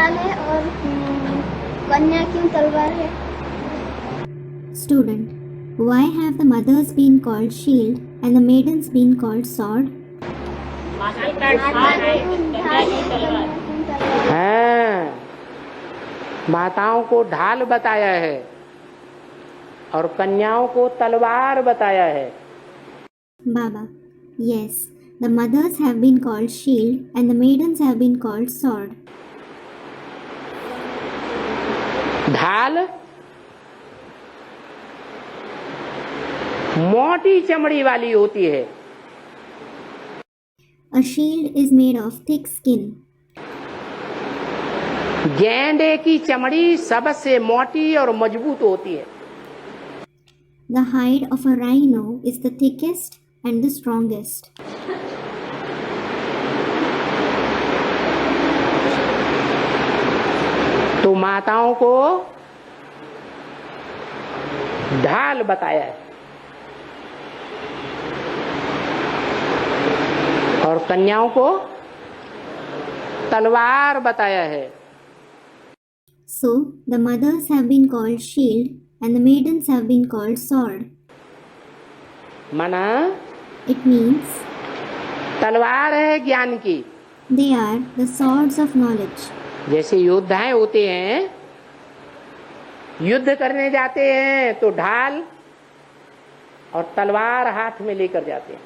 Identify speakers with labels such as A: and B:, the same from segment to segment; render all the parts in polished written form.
A: ढाल है और कन्या क्यों तलवार है?
B: Student, why have the mothers been called shield and the maidens been called sword?
A: माता क्यों ढाल है, कन्या क्यों तलवार?
C: हाँ, माताओं को ढाल बताया है और कन्याओं को तलवार बताया है।
B: Baba, yes, the mothers have been called shield and the maidens have been called sword.
C: ढाल मोटी चमड़ी वाली होती है।
B: A shield is made of thick skin.
C: गेंडे की चमड़ी सबसे मोटी और मजबूत होती है।
B: The hide of a rhino is the thickest and the strongest.
C: तो माताओं को ढाल बताया है और कन्याओं को तलवार बताया है।
B: So, the mothers have been called shield and the maidens have been called sword.
C: माना
B: It means
C: तलवार है ज्ञान की।
B: they are the swords of knowledge.
C: जैसे योद्धाएं होते हैं, युद्ध करने जाते हैं तो ढाल और तलवार हाथ में लेकर जाते हैं।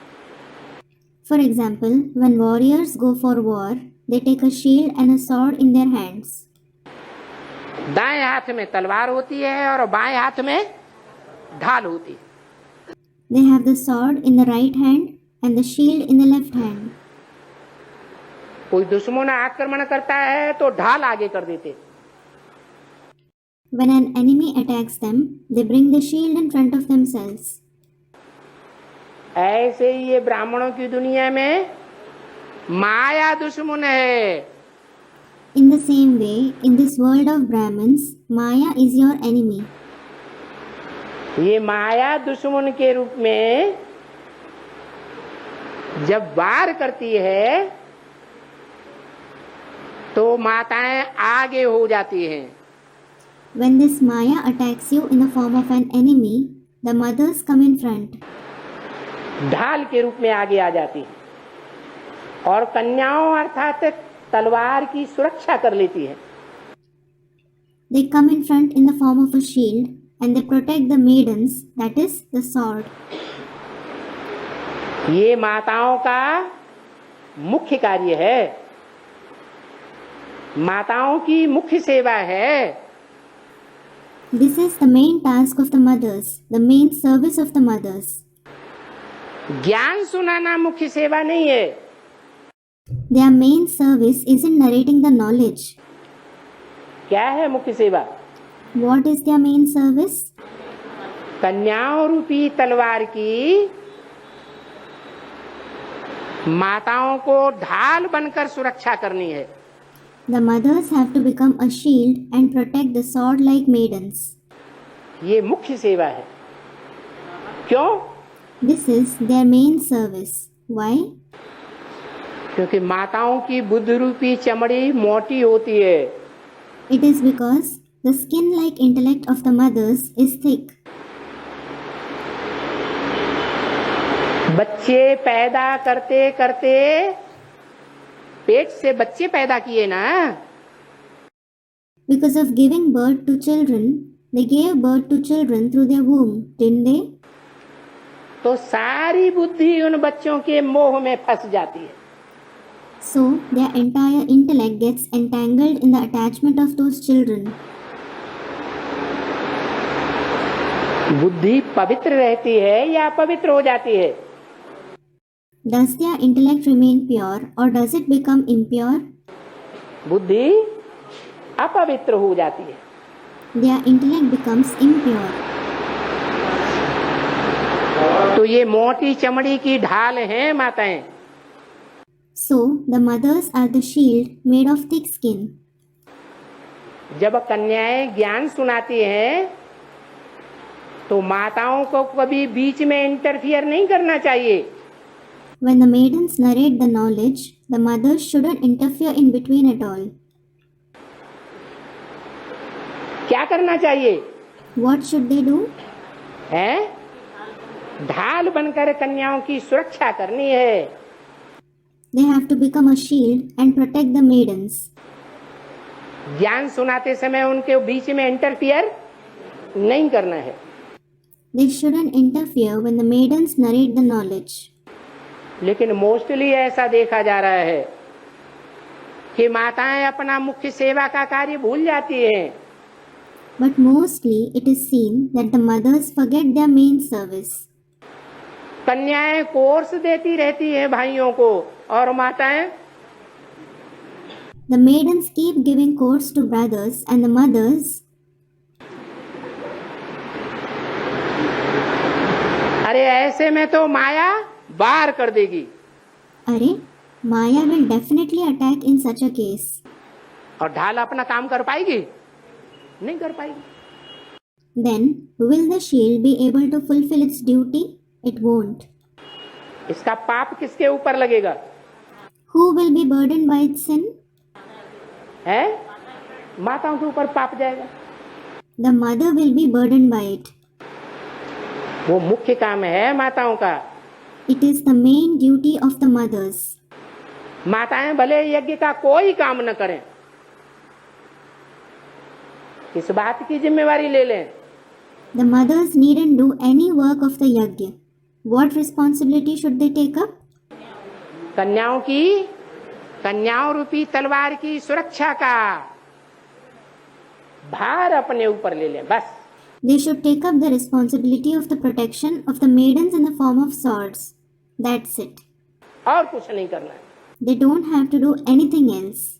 B: For example, when warriors go for war, they take a shield and a sword in their hands.
C: दाएं हाथ में तलवार होती है और बाएं हाथ में ढाल होती है।
B: They have the sword in the right hand and the shield in the left hand.
C: कोई दुश्मन आक्रमण करता है तो ढाल आगे कर देते।
B: When an enemy attacks them, they bring the shield in front of themselves.
C: ऐसे ही ये ब्राह्मणों की दुनिया में माया दुश्मन है।
B: In the same way, in this world of Brahmins, Maya is your enemy.
C: ये माया दुश्मन के रूप में जब वार करती है तो माताएं आगे हो जाती हैं।
B: When this Maya attacks you in the form of an enemy, the mothers come in front.
C: ढाल के रूप में आगे आ जाती है और कन्याओं अर्थात तलवार की सुरक्षा कर लेती है।
B: They come in front in the form of a shield and they protect the maidens, that is the sword.
C: ये माताओं का मुख्य कार्य है, माताओं की मुख्य सेवा है।
B: This is the main task of the mothers, the main service of the mothers.
C: ज्ञान सुनाना मुख्य सेवा नहीं है।
B: Their main service isn't narrating the knowledge.
C: क्या है मुख्य सेवा?
B: What is their main service?
C: कन्याओं रूपी तलवार की माताओं को ढाल बनकर सुरक्षा करनी है।
B: The mothers have to become a shield and protect the sword-like maidens.
C: ये मुख्य सेवा है। क्यों?
B: This is their main service. Why?
C: क्योंकि माताओं की बुद्ध रूपी चमड़ी मोटी होती है।
B: It is because the skin-like intellect of the mothers is thick.
C: बच्चे पैदा करते करते पेट से बच्चे पैदा किए ना,
B: Because of giving birth to children, they gave birth to children through their womb, didn't they?
C: तो सारी बुद्धि उन बच्चों के मोह में फंस जाती है।
B: So, their entire intellect gets entangled in the attachment of those children.
C: बुद्धि पवित्र रहती है या अपवित्र हो जाती है?
B: Does their intellect remain pure or does it become impure?
C: बुद्धि अपवित्र हो जाती है।
B: Their intellect becomes impure.
C: तो ये मोटी चमड़ी की ढाल हैं माताएं।
B: So, the mothers are the shield made of thick skin.
C: जब कन्याएं ज्ञान सुनाती हैं तो माताओं को कभी बीच में इंटरफियर नहीं करना चाहिए।
B: When the maidens narrate the knowledge, the mothers shouldn't interfere in between at all.
C: क्या करना चाहिए?
B: What should they do?
C: है ढाल बनकर कन्याओं की सुरक्षा करनी है।
B: They have to become a shield and protect the maidens.
C: ज्ञान सुनाते समय उनके बीच में इंटरफियर नहीं करना है।
B: They shouldn't interfere when the maidens narrate the knowledge.
C: लेकिन मोस्टली ऐसा देखा जा रहा है कि माताएं अपना मुख्य सेवा का कार्य भूल जाती हैं।
B: But mostly it is seen that the mothers forget their main service.
C: कन्याएं कोर्स देती रहती हैं भाइयों को और माताएं
B: The maidens keep giving course to brothers and the mothers
C: अरे ऐसे में तो माया बाहर कर देगी।
B: Arey, Maya will definitely attack in such a case.
C: और ढाल अपना काम कर पाएगी? नहीं कर पाएगी।
B: Then, will the shield be able to fulfill its duty? It won't.
C: इसका पाप किसके ऊपर लगेगा?
B: Who will be burdened by its sin?
C: है माताओं के ऊपर पाप जाएगा।
B: The mother will be burdened by it.
C: वो मुख्य काम है माताओं का।
B: It is the main duty of the mothers.
C: माताएं भले यज्ञ का कोई काम न करें, इस बात की जिम्मेवारी ले लें।
B: The mothers needn't do any work of the yajna. What responsibility should they take up?
C: कन्याओं रूपी तलवार की सुरक्षा का भार अपने ऊपर ले लें बस।
B: They should take up the responsibility of the protection of the maidens in the form of swords. That's it.
C: और कुछ नहीं करना है।
B: They don't have to do anything else.